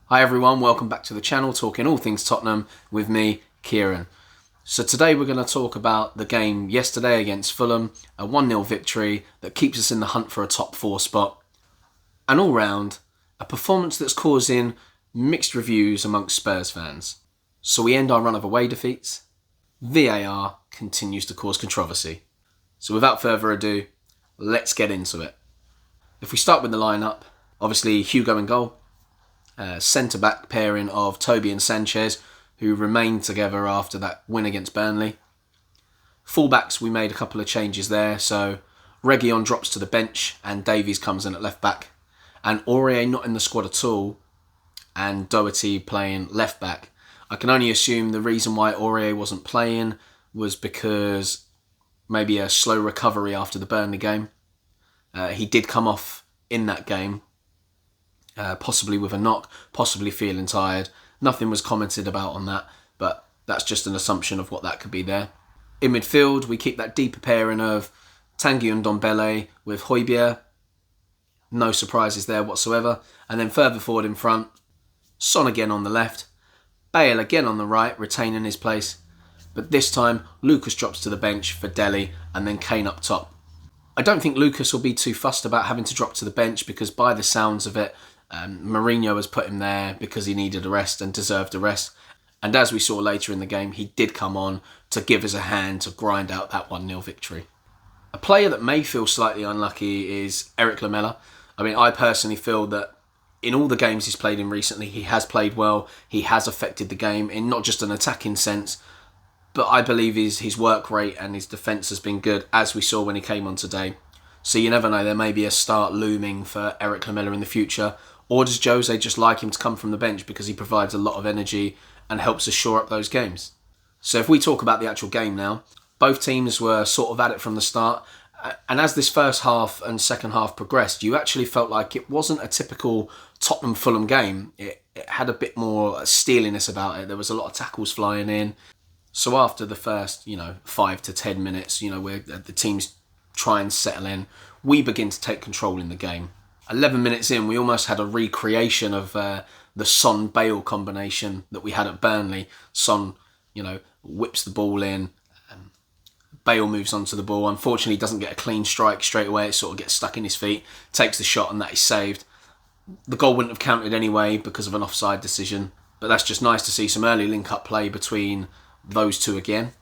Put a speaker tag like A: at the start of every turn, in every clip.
A: Hi everyone, welcome back to the channel, talking all things Tottenham with me, Kieran. So today we're going to talk about the game yesterday against Fulham, a 1-0 victory that keeps us in the hunt for a top 4 spot. And all round, a performance that's causing mixed reviews amongst Spurs fans. So we end our run of away defeats. VAR continues to cause controversy. So without further ado, let's get into it. If we start with the lineup, obviously Hugo in goal. Centre-back pairing of Toby and Sanchez, who remained together after that win against Burnley. Full-backs, we made a couple of changes there. So Reguilon drops to the bench and Davies comes in at left-back. And Aurier not in the squad at all and Doherty playing left-back. I can only assume the reason why Aurier wasn't playing was because maybe a slow recovery after the Burnley game. He did come off in that game. Possibly with a knock, possibly feeling tired. Nothing was commented about on that, but that's just an assumption of what that could be there. In midfield, we keep that deeper pairing of Tanguy and Ndombele with Hojberg. No surprises there whatsoever. And then further forward in front, Son again on the left, Bale again on the right, retaining his place. But this time, Lucas drops to the bench for Dele and then Kane up top. I don't think Lucas will be too fussed about having to drop to the bench because by the sounds of it, Mourinho has put him there because he needed a rest and deserved a rest. And as we saw later in the game, he did come on to give us a hand to grind out that 1-0 victory. A player that may feel slightly unlucky is Eric Lamela. I mean, I personally feel that in all the games he's played in recently, he has played well. He has affected the game in not just an attacking sense, but I believe his work rate and his defence has been good, as we saw when he came on today. So you never know, there may be a start looming for Eric Lamela in the future. Or does Jose just like him to come from the bench because he provides a lot of energy and helps us shore up those games? So if we talk about the actual game now, both teams were sort of at it from the start. And as this first half and second half progressed, you actually felt like it wasn't a typical Tottenham-Fulham game. It had a bit more steeliness about it. There was a lot of tackles flying in. So after the first, 5 to 10 minutes, where the teams try and settle in, we begin to take control in the game. 11 minutes in, we almost had a recreation of the Son-Bale combination that we had at Burnley. Son, whips the ball in. Bale moves onto the ball. Unfortunately, he doesn't get a clean strike straight away. It sort of gets stuck in his feet, takes the shot, and that is saved. The goal wouldn't have counted anyway because of an offside decision. But that's just nice to see some early link-up play between those two again.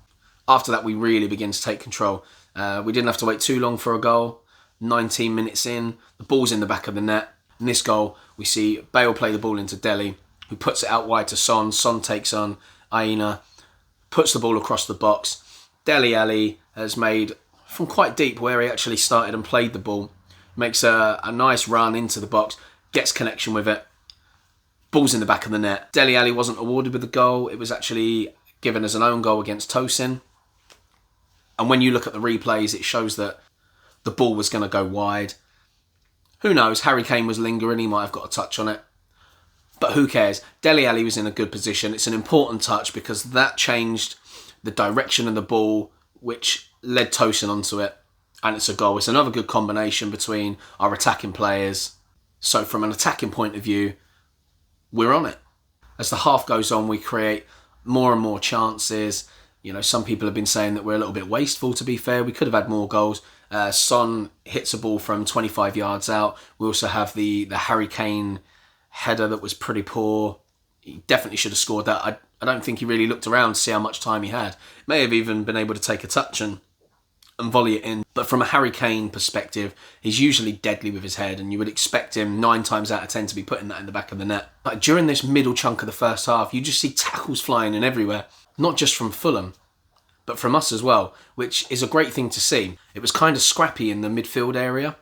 A: After that, we really begin to take control. We didn't have to wait too long for a goal. 19 minutes in, the ball's in the back of the net. In this goal, we see Bale play the ball into Dele, who puts it out wide to Son. Son takes on Aina, puts the ball across the box. Dele Alli has made, from quite deep where he actually started and played the ball, makes a nice run into the box, gets connection with it. Ball's in the back of the net. Dele Alli wasn't awarded with the goal. It was actually given as an own goal against Tosin. And when you look at the replays, it shows that the ball was going to go wide. Who knows? Harry Kane was lingering. He might have got a touch on it. But who cares? Dele Alli was in a good position. It's an important touch because that changed the direction of the ball, which led Tosin onto it. And it's a goal. It's another good combination between our attacking players. So from an attacking point of view, we're on it. As the half goes on, we create more and more chances. Some people have been saying that we're a little bit wasteful, to be fair. We could have had more goals. Son hits a ball from 25 yards out. We also have the Harry Kane header that was pretty poor. He definitely should have scored that. I don't think he really looked around to see how much time he had. May have even been able to take a touch and volley it in. But from a Harry Kane perspective, he's usually deadly with his head, and you would expect him 9 times out of 10 to be putting that in the back of the net. But during this middle chunk of the first half, you just see tackles flying in everywhere. Not just from Fulham, but from us as well, which is a great thing to see. It was kind of scrappy in the midfield area.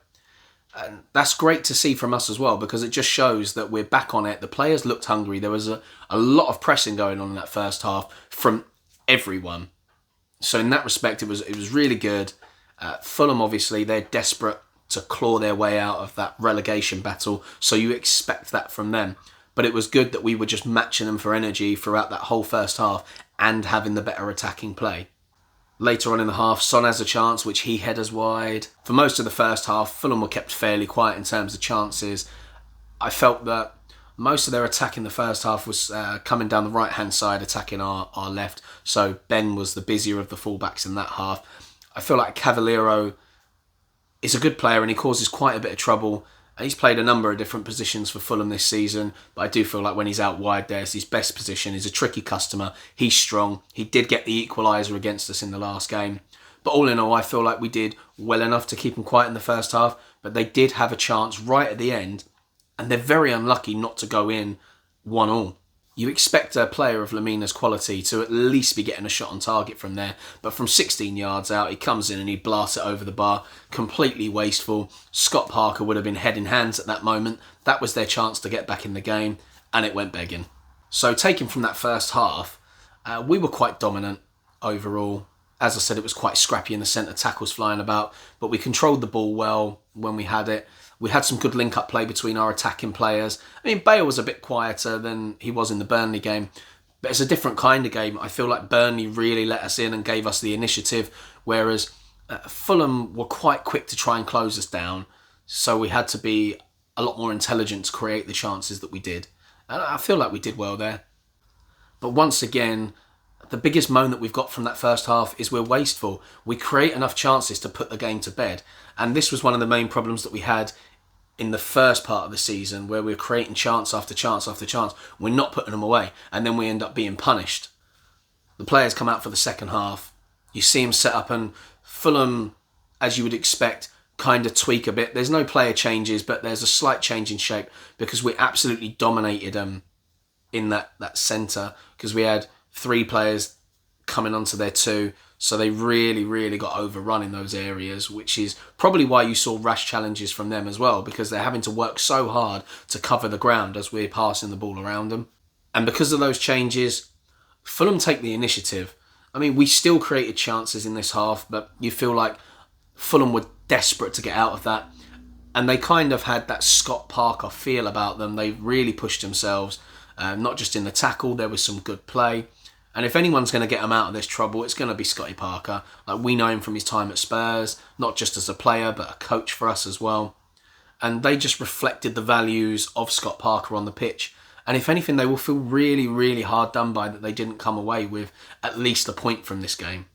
A: And that's great to see from us as well, because it just shows that we're back on it. The players looked hungry. There was a lot of pressing going on in that first half from everyone. So in that respect, it was really good. Fulham, obviously, they're desperate to claw their way out of that relegation battle. So you expect that from them. But it was good that we were just matching them for energy throughout that whole first half and having the better attacking play. Later on in the half, Son has a chance, which he headers wide. For most of the first half, Fulham were kept fairly quiet in terms of chances. I felt that most of their attack in the first half was coming down the right-hand side, attacking our left. So Ben was the busier of the fullbacks in that half. I feel like Cavaleiro is a good player and he causes quite a bit of trouble. He's played a number of different positions for Fulham this season, but I do feel like when he's out wide there, it's his best position. He's a tricky customer. He's strong. He did get the equaliser against us in the last game. But all in all, I feel like we did well enough to keep them quiet in the first half, but they did have a chance right at the end, and they're very unlucky not to go in 1-1. You expect a player of Lemina's quality to at least be getting a shot on target from there, but from 16 yards out, he comes in and he blasts it over the bar. Completely wasteful. Scott Parker would have been head in hands at that moment. That was their chance to get back in the game, and it went begging. So taking from that first half, we were quite dominant overall. As I said, it was quite scrappy in the centre, tackles flying about, but we controlled the ball well when we had it. We had some good link-up play between our attacking players. I mean, Bale was a bit quieter than he was in the Burnley game, but it's a different kind of game. I feel like Burnley really let us in and gave us the initiative, whereas Fulham were quite quick to try and close us down, so we had to be a lot more intelligent to create the chances that we did. And I feel like we did well there. But once again, the biggest moan that we've got from that first half is we're wasteful. We create enough chances to put the game to bed. And this was one of the main problems that we had in the first part of the season, where we're creating chance after chance after chance. We're not putting them away, and then we end up being punished. The players come out for the second half. You see them set up, and Fulham, as you would expect, kind of tweak a bit. There's no player changes, but there's a slight change in shape because we absolutely dominated them in that centre, because we had 3 players coming onto their 2, so they really got overrun in those areas, which is probably why you saw rash challenges from them as well, because they're having to work so hard to cover the ground as we're passing the ball around them. And because of those changes, Fulham take the initiative. I mean, we still created chances in this half, but you feel like Fulham were desperate to get out of that, and they kind of had that Scott Parker feel about them. They really pushed themselves, not just in the tackle, there was some good play. And if anyone's going to get him out of this trouble, it's going to be Scotty Parker. Like, we know him from his time at Spurs, not just as a player, but a coach for us as well. And they just reflected the values of Scott Parker on the pitch. And if anything, they will feel really hard done by that they didn't come away with at least a point from this game.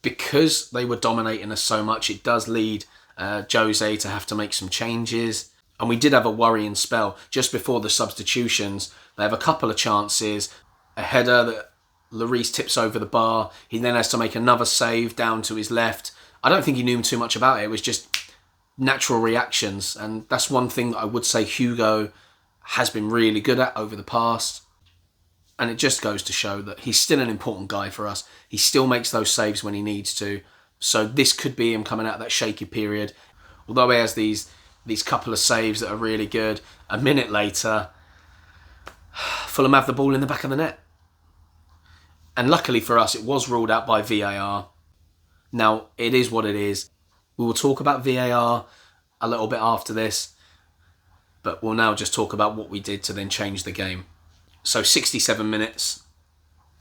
A: Because they were dominating us so much, it does lead Jose to have to make some changes. And we did have a worrying spell just before the substitutions. They have a couple of chances, a header that Lloris tips over the bar. He then has to make another save down to his left. I don't think he knew too much about it. It was just natural reactions. And that's one thing that I would say Hugo has been really good at over the past. And it just goes to show that he's still an important guy for us. He still makes those saves when he needs to. So this could be him coming out of that shaky period. Although he has these couple of saves that are really good, a minute later, Fulham have the ball in the back of the net. And luckily for us, it was ruled out by VAR. Now, it is what it is. We will talk about VAR a little bit after this, but we'll now just talk about what we did to then change the game. So 67 minutes,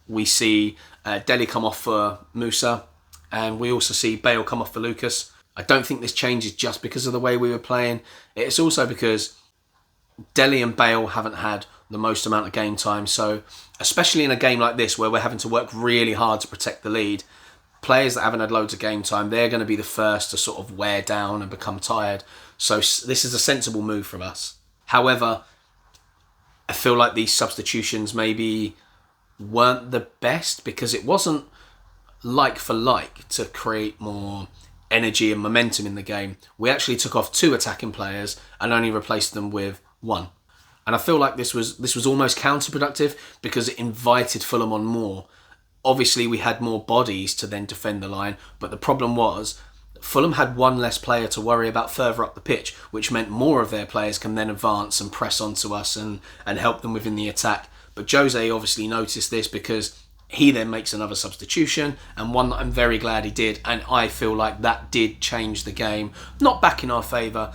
A: we see Dele come off for Musa, and we also see Bale come off for Lucas. I don't think this changes just because of the way we were playing. It's also because Dele and Bale haven't had the most amount of game time, so especially in a game like this where we're having to work really hard to protect the lead, players that haven't had loads of game time, they're going to be the first to sort of wear down and become tired. So this is a sensible move from us. However, I feel like these substitutions maybe weren't the best, because it wasn't like for like to create more energy and momentum in the game. We actually took off 2 attacking players and only replaced them with 1. And I feel like this was almost counterproductive, because it invited Fulham on more. Obviously, we had more bodies to then defend the line, but the problem was Fulham had 1 less player to worry about further up the pitch, which meant more of their players can then advance and press onto us and help them within the attack. But Jose obviously noticed this, because he then makes another substitution, and one that I'm very glad he did, and I feel like that did change the game. Not back in our favour,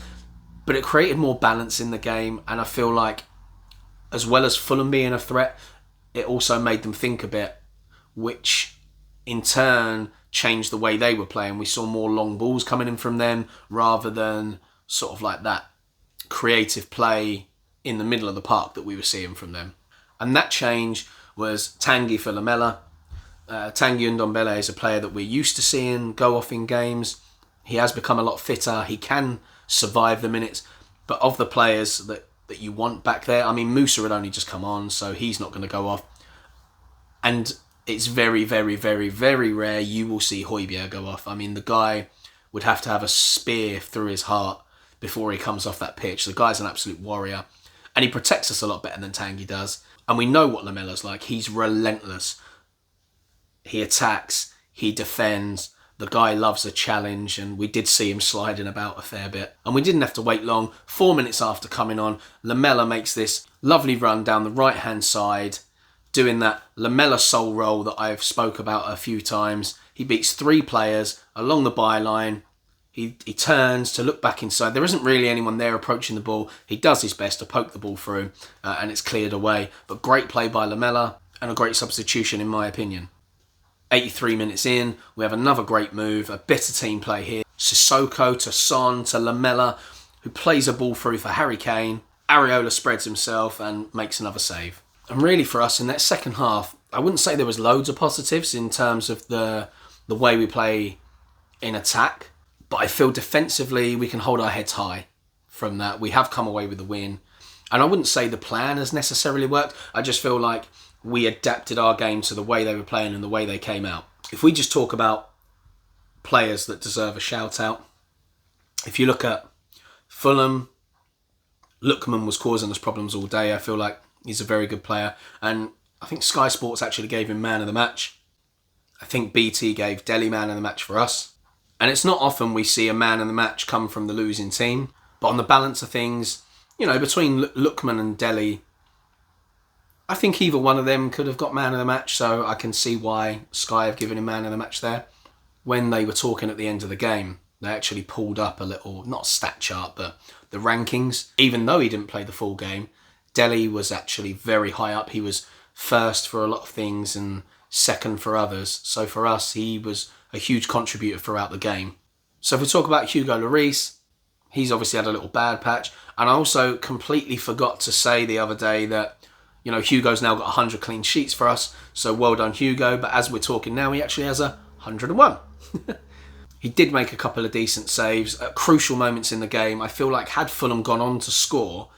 A: but it created more balance in the game, and I feel like, as well as Fulham being a threat, it also made them think a bit, which in turn changed the way they were playing. We saw more long balls coming in from them, rather than sort of like that creative play in the middle of the park that we were seeing from them. And that change was Tanguy for Lamela. Tanguy Ndombele is a player that we're used to seeing go off in games. He has become a lot fitter. He can survive the minutes. But of the players that you want back there, I mean, Musa had only just come on, so he's not going to go off. And it's very, very, very, very rare you will see Hojberg go off. I mean, the guy would have to have a spear through his heart before he comes off that pitch. The guy's an absolute warrior. And he protects us a lot better than Tanguy does. And we know what Lamela's like. He's relentless. He attacks. He defends. The guy loves a challenge. And we did see him sliding about a fair bit. And we didn't have to wait long. 4 minutes after coming on, Lamela makes this lovely run down the right-hand side, doing that Lamela soul roll that I've spoke about a few times. He beats 3 players along the byline. He turns to look back inside. There isn't really anyone there approaching the ball. He does his best to poke the ball through and it's cleared away. But great play by Lamela and a great substitution in my opinion. 83 minutes in, we have another great move, a bit of team play here. Sissoko to Son to Lamela, who plays a ball through for Harry Kane. Areola spreads himself and makes another save. And really for us in that second half, I wouldn't say there was loads of positives in terms of the way we play in attack. But I feel defensively we can hold our heads high from that. We have come away with the win. And I wouldn't say the plan has necessarily worked. I just feel like we adapted our game to the way they were playing and the way they came out. If we just talk about players that deserve a shout out, if you look at Fulham, Lookman was causing us problems all day. I feel like he's a very good player. And I think Sky Sports actually gave him man of the match. I think BT gave Dele man of the match for us. And it's not often we see a man of the match come from the losing team. But on the balance of things, you know, between Lookman and Dele, I think either one of them could have got man of the match. So I can see why Sky have given him man of the match there. When they were talking at the end of the game, they actually pulled up a little, not stat chart, but the rankings. Even though he didn't play the full game, Dele was actually very high up. He was first for a lot of things and second for others. So for us, he was a huge contributor throughout the game. So if we talk about Hugo Lloris, he's obviously had a little bad patch. And I also completely forgot to say the other day that, you know, Hugo's now got 100 clean sheets for us. So well done, Hugo. But as we're talking now, he actually has 101. He did make a couple of decent saves at crucial moments in the game. I feel like had Fulham gone on to score,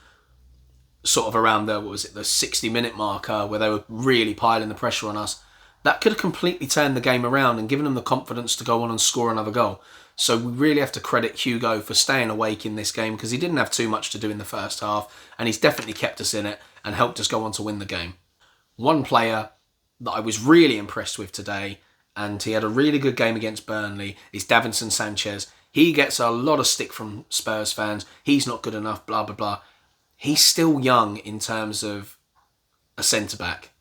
A: sort of around the 60-minute marker where they were really piling the pressure on us, that could have completely turned the game around and given them the confidence to go on and score another goal. So we really have to credit Hugo for staying awake in this game because he didn't have too much to do in the first half and he's definitely kept us in it and helped us go on to win the game. One player that I was really impressed with today, and he had a really good game against Burnley, is Davidson Sanchez. He gets a lot of stick from Spurs fans. He's not good enough, blah, blah, blah. He's still young in terms of a centre-back.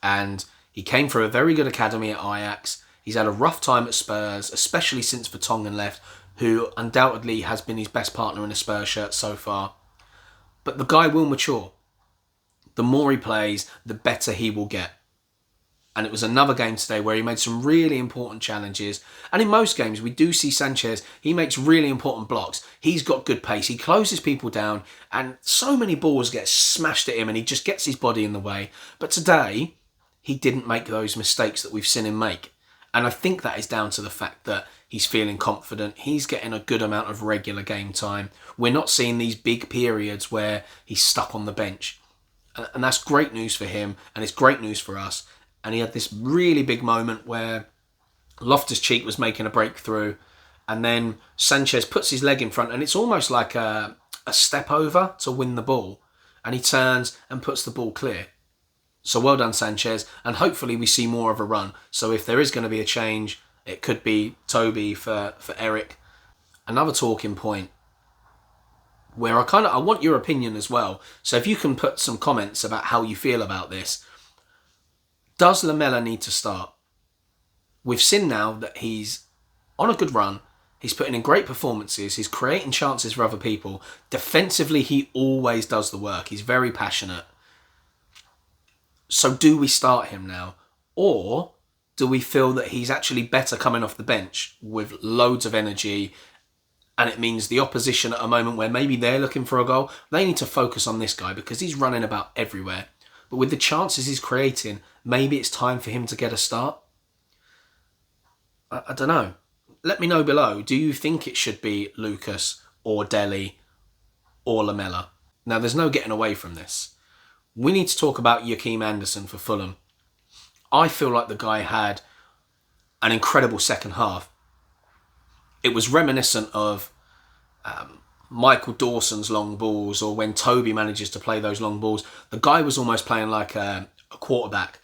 A: And he came through a very good academy at Ajax. He's had a rough time at Spurs, especially since Vertonghen left, who undoubtedly has been his best partner in a Spurs shirt so far. But the guy will mature. The more he plays, the better he will get. And it was another game today where he made some really important challenges. And in most games, we do see Sanchez, he makes really important blocks. He's got good pace. He closes people down. And so many balls get smashed at him and he just gets his body in the way. But today, he didn't make those mistakes that we've seen him make. And I think that is down to the fact that he's feeling confident. He's getting a good amount of regular game time. We're not seeing these big periods where he's stuck on the bench. And that's great news for him. And it's great news for us. And he had this really big moment where Loftus-Cheek was making a breakthrough and then Sanchez puts his leg in front and it's almost like a step over to win the ball. And he turns and puts the ball clear. So well done, Sanchez. And hopefully we see more of a run. So if there is going to be a change, it could be Toby for Eric. Another talking point where I want your opinion as well. So if you can put some comments about how you feel about this. Does Lamela need to start? We've seen now that he's on a good run. He's putting in great performances. He's creating chances for other people. Defensively, he always does the work. He's very passionate. So do we start him now? Or do we feel that he's actually better coming off the bench with loads of energy and it means the opposition at a moment where maybe they're looking for a goal, they need to focus on this guy because he's running about everywhere. But with the chances he's creating, maybe it's time for him to get a start. I don't know. Let me know below. Do you think it should be Lucas or Dele or Lamela? Now, there's no getting away from this. We need to talk about Joachim Andersen for Fulham. I feel like the guy had an incredible second half. It was reminiscent of Michael Dawson's long balls, or when Toby manages to play those long balls. The guy was almost playing like a quarterback.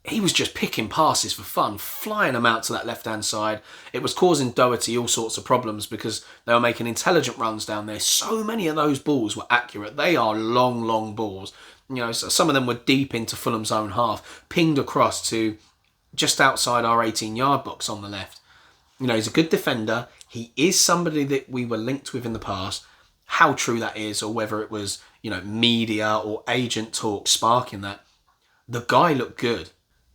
A: He was just picking passes for fun, flying them out to that left-hand side. It was causing Doherty all sorts of problems because they were making intelligent runs down there. So many of those balls were accurate. They are long, long balls. You know, so some of them were deep into Fulham's own half, pinged across to just outside our 18-yard box on the left. You know, he's a good defender. He is somebody that we were linked with in the past. How true that is, or whether it was, you know, media or agent talk sparking that. The guy looked good.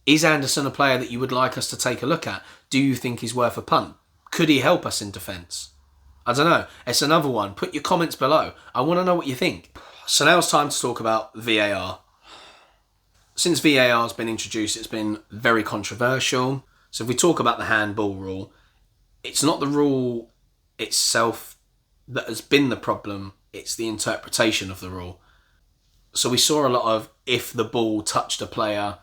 A: Is Andersen a player that you would like us to take a look at? Do you think he's worth a punt? Could he help us in defence? I don't know. It's another one. Put your comments below. I want to know what you think. So now it's time to talk about VAR. Since VAR has been introduced, it's been very controversial. So if we talk about the handball rule, it's not the rule itself that has been the problem. It's the interpretation of the rule. So we saw a lot of if the ball touched a player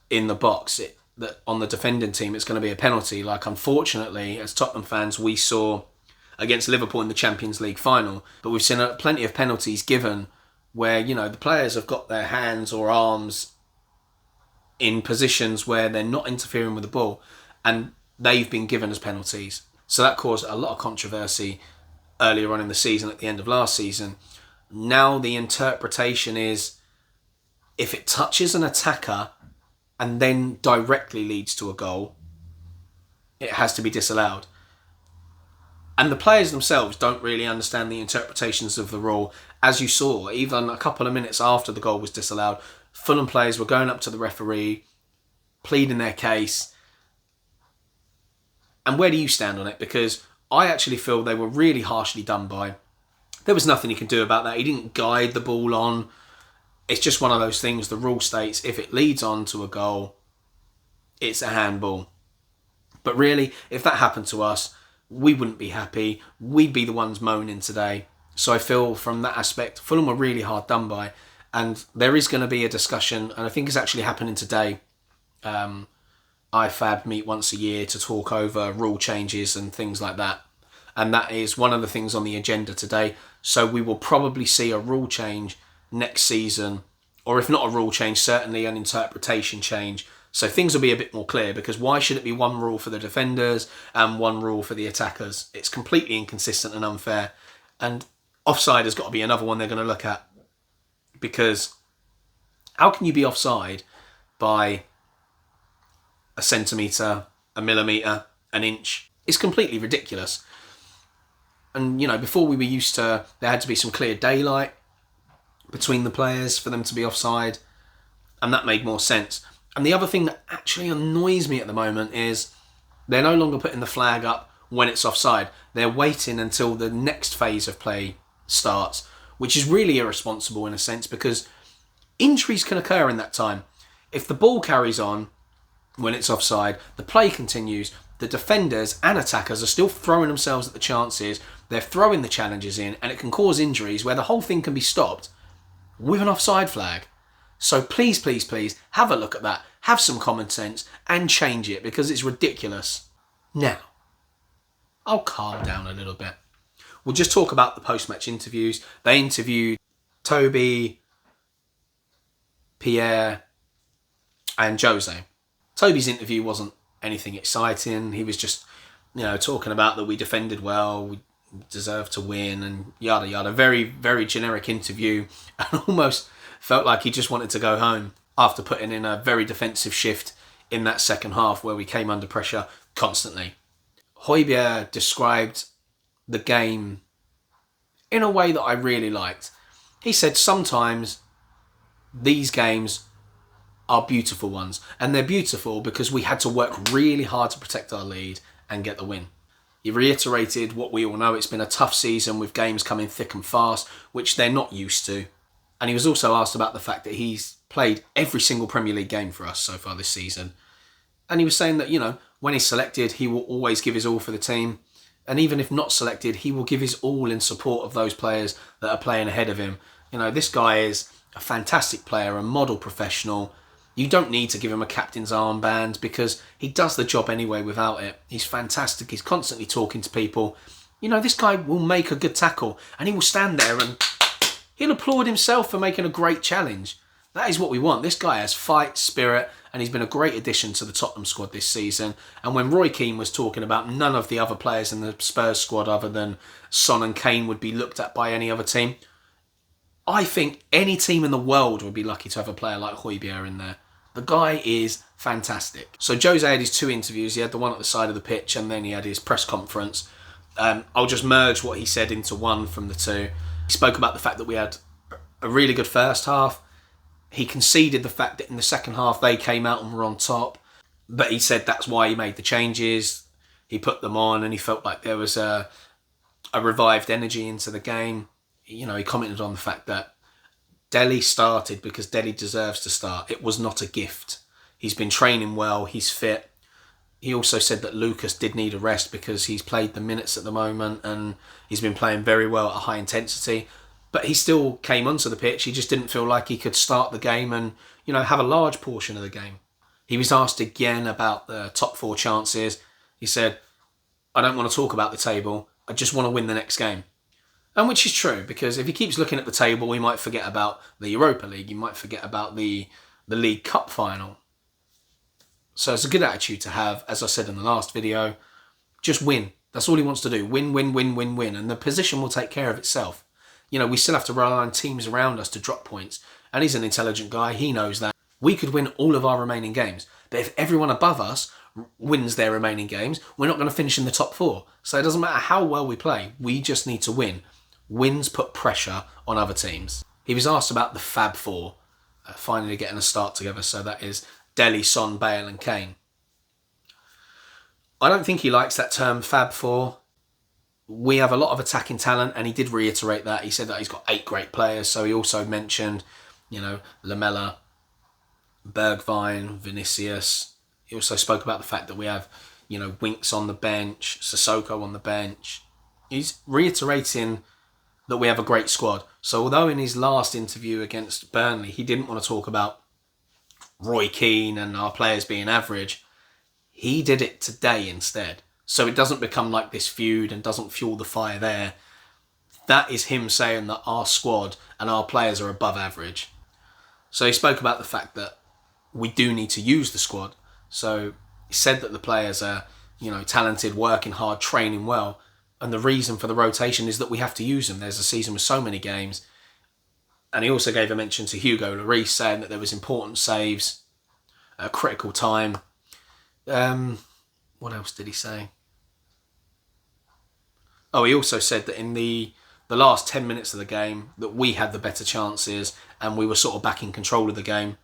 A: in the box, that on the defending team, it's going to be a penalty. Like, unfortunately, as Tottenham fans, we saw against Liverpool in the Champions League final, but we've seen plenty of penalties given where, you know, the players have got their hands or arms in positions where they're not interfering with the ball, and they've been given as penalties. So that caused a lot of controversy earlier on in the season, at the end of last season. Now the interpretation is if it touches an attacker and then directly leads to a goal, it has to be disallowed. And the players themselves don't really understand the interpretations of the rule. As you saw, even a couple of minutes after the goal was disallowed, Fulham players were going up to the referee, pleading their case. And where do you stand on it? Because I actually feel they were really harshly done by. There was nothing he could do about that. He didn't guide the ball on. It's just one of those things. The rule states if it leads on to a goal, it's a handball. But really, if that happened to us, we wouldn't be happy. We'd be the ones moaning today. So I feel from that aspect, Fulham were really hard done by. And there is going to be a discussion, and I think it's actually happening today. IFAB meet once a year to talk over rule changes and things like that. And that is one of the things on the agenda today. So we will probably see a rule change next season, or if not a rule change, certainly an interpretation change. So things will be a bit more clear, because why should it be one rule for the defenders and one rule for the attackers? It's completely inconsistent and unfair. And offside has got to be another one they're going to look at, because how can you be offside by a centimetre, a millimetre, an inch? It's completely ridiculous. And, you know, before we were used to, there had to be some clear daylight between the players for them to be offside, and that made more sense. And the other thing that actually annoys me at the moment is they're no longer putting the flag up when it's offside. They're waiting until the next phase of play starts, which is really irresponsible in a sense, because injuries can occur in that time. If the ball carries on when it's offside, the play continues, the defenders and attackers are still throwing themselves at the chances, they're throwing the challenges in, and it can cause injuries where the whole thing can be stopped with an offside flag. So please, please, please, have a look at that, have some common sense, and change it, because it's ridiculous. Now, I'll calm down a little bit. We'll just talk about the post-match interviews. They interviewed Toby, Pierre, and Jose. Toby's interview wasn't anything exciting. He was just, you know, talking about that we defended well, we deserved to win, and yada yada. Very, very generic interview, and almost felt like he just wanted to go home after putting in a very defensive shift in that second half where we came under pressure constantly. Hojberg described the game in a way that I really liked. He said sometimes these games are beautiful ones, and they're beautiful because we had to work really hard to protect our lead and get the win. He reiterated what we all know. It's been a tough season with games coming thick and fast, which they're not used to. And he was also asked about the fact that he's played every single Premier League game for us so far this season. And he was saying that, when he's selected, he will always give his all for the team. And even if not selected, he will give his all in support of those players that are playing ahead of him. This guy is a fantastic player, a model professional. You don't need to give him a captain's armband because he does the job anyway without it. He's fantastic. He's constantly talking to people. This guy will make a good tackle and he will stand there and he'll applaud himself for making a great challenge. That is what we want. This guy has fight, spirit, and he's been a great addition to the Tottenham squad this season. And when Roy Keane was talking about none of the other players in the Spurs squad other than Son and Kane would be looked at by any other team, I think any team in the world would be lucky to have a player like Hojberg in there. The guy is fantastic. So Jose had his 2 interviews. He had the one at the side of the pitch and then he had his press conference. I'll just merge what he said into one from the 2. He spoke about the fact that we had a really good first half. He conceded the fact that in the second half they came out and were on top. But he said that's why he made the changes. He put them on and he felt like there was a revived energy into the game. He commented on the fact that Dele started because Dele deserves to start. It was not a gift. He's been training well. He's fit. He also said that Lucas did need a rest because he's played the minutes at the moment and he's been playing very well at a high intensity. But he still came onto the pitch. He just didn't feel like he could start the game and, have a large portion of the game. He was asked again about the top 4 chances. He said, I don't want to talk about the table. I just want to win the next game. And which is true, because if he keeps looking at the table, we might forget about the Europa League. He might forget about the League Cup final. So it's a good attitude to have, as I said in the last video. Just win. That's all he wants to do. Win, win, win, win, win. And the position will take care of itself. We still have to rely on teams around us to drop points. And he's an intelligent guy. He knows that. We could win all of our remaining games. But if everyone above us wins their remaining games, we're not going to finish in the top 4. So it doesn't matter how well we play. We just need to win. Wins put pressure on other teams. He was asked about the Fab 4, finally getting a start together. So that is Dele, Son, Bale and Kane. I don't think he likes that term Fab 4. We have a lot of attacking talent and he did reiterate that. He said that he's got 8 great players. So he also mentioned, Lamela, Bergwijn, Vinicius. He also spoke about the fact that we have, Winks on the bench, Sissoko on the bench. He's reiterating that we have a great squad. So although in his last interview against Burnley, he didn't want to talk about Roy Keane and our players being average, he did it today instead. So it doesn't become like this feud and doesn't fuel the fire there. That is him saying that our squad and our players are above average. So he spoke about the fact that we do need to use the squad. So he said that the players are, talented, working hard, training well. And the reason for the rotation is that we have to use them. There's a season with so many games. And he also gave a mention to Hugo Lloris, saying that there was important saves, a critical time. What else did he say? Oh, he also said that in the last 10 minutes of the game, that we had the better chances and we were sort of back in control of the game.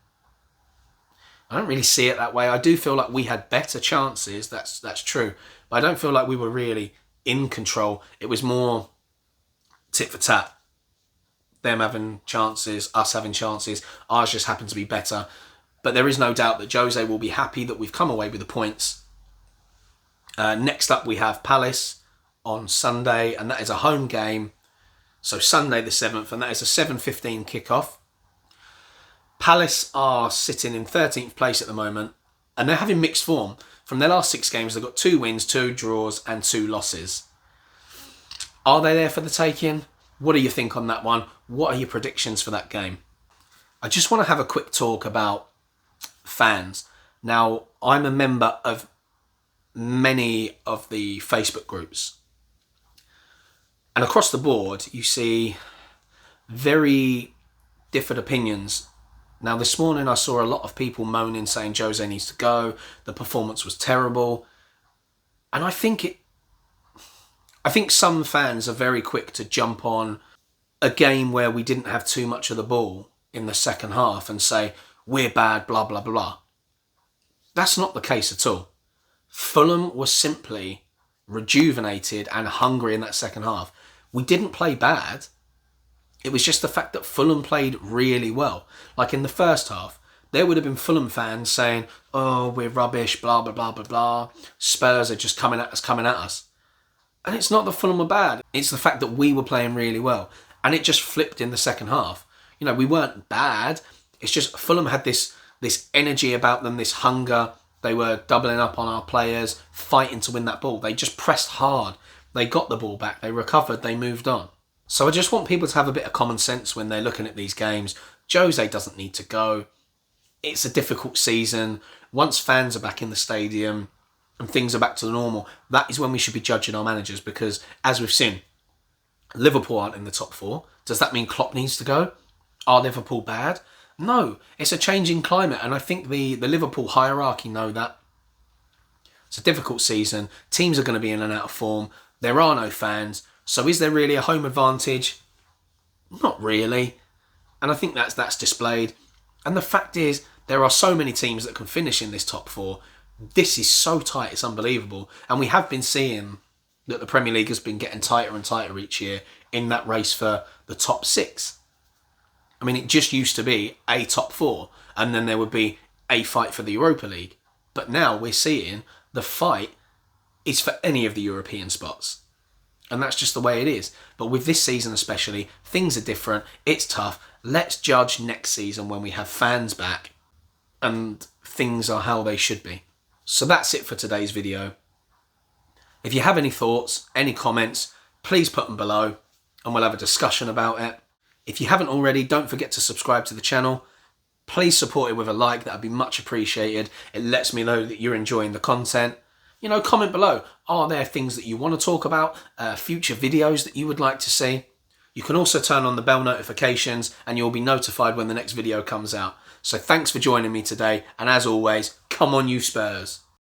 A: I don't really see it that way. I do feel like we had better chances, that's true. But I don't feel like we were really in control. It was more tit for tat. Them having chances, us having chances. Ours just happened to be better. But there is no doubt that Jose will be happy that we've come away with the points. Next up we have Palace on Sunday, and that is a home game. So Sunday the 7th, and that is a 7:15 kickoff. Palace are sitting in 13th place at the moment, and they're having mixed form. From their last 6 games, they've got 2 wins, 2 draws, and 2 losses. Are they there for the taking? What do you think on that one? What are your predictions for that game? I just want to have a quick talk about fans. Now, I'm a member of many of the Facebook groups. And across the board, you see very different opinions. Now, this morning I saw a lot of people moaning, saying Jose needs to go. The performance was terrible. And I think some fans are very quick to jump on a game where we didn't have too much of the ball in the second half and say, we're bad, blah, blah, blah. That's not the case at all. Fulham was simply rejuvenated and hungry in that second half. We didn't play bad. It was just the fact that Fulham played really well. Like in the first half, there would have been Fulham fans saying, oh, we're rubbish, blah, blah, blah, blah, blah. Spurs are just coming at us. And it's not that Fulham were bad. It's the fact that we were playing really well. And it just flipped in the second half. You know, we weren't bad. It's just Fulham had this energy about them, this hunger. They were doubling up on our players, fighting to win that ball. They just pressed hard. They got the ball back. They recovered. They moved on. So I just want people to have a bit of common sense when they're looking at these games. Jose doesn't need to go. It's a difficult season. Once fans are back in the stadium and things are back to normal, that is when we should be judging our managers, because as we've seen, Liverpool aren't in the top four. Does that mean Klopp needs to go? Are Liverpool bad? No, it's a changing climate, and I think the Liverpool hierarchy know that. It's a difficult season. Teams are going to be in and out of form. There are no fans. So is there really a home advantage? Not really. And I think that's displayed. And the fact is, there are so many teams that can finish in this top four. This is so tight, it's unbelievable. And we have been seeing that the Premier League has been getting tighter and tighter each year in that race for the top six. I mean, it just used to be a top four, and then there would be a fight for the Europa League. But now we're seeing the fight is for any of the European spots. And that's just the way it is. But with this season especially, things are different. It's tough. Let's judge next season when we have fans back and things are how they should be. So that's it for today's video. If you have any thoughts, any comments, please put them below and we'll have a discussion about it. If you haven't already, don't forget to subscribe to the channel. Please support it with a like. That would be much appreciated. It lets me know that you're enjoying the content. You know, comment below. Are there things that you want to talk about? Future videos that you would like to see? You can also turn on the bell notifications and you'll be notified when the next video comes out. So thanks for joining me today. And as always, come on you Spurs.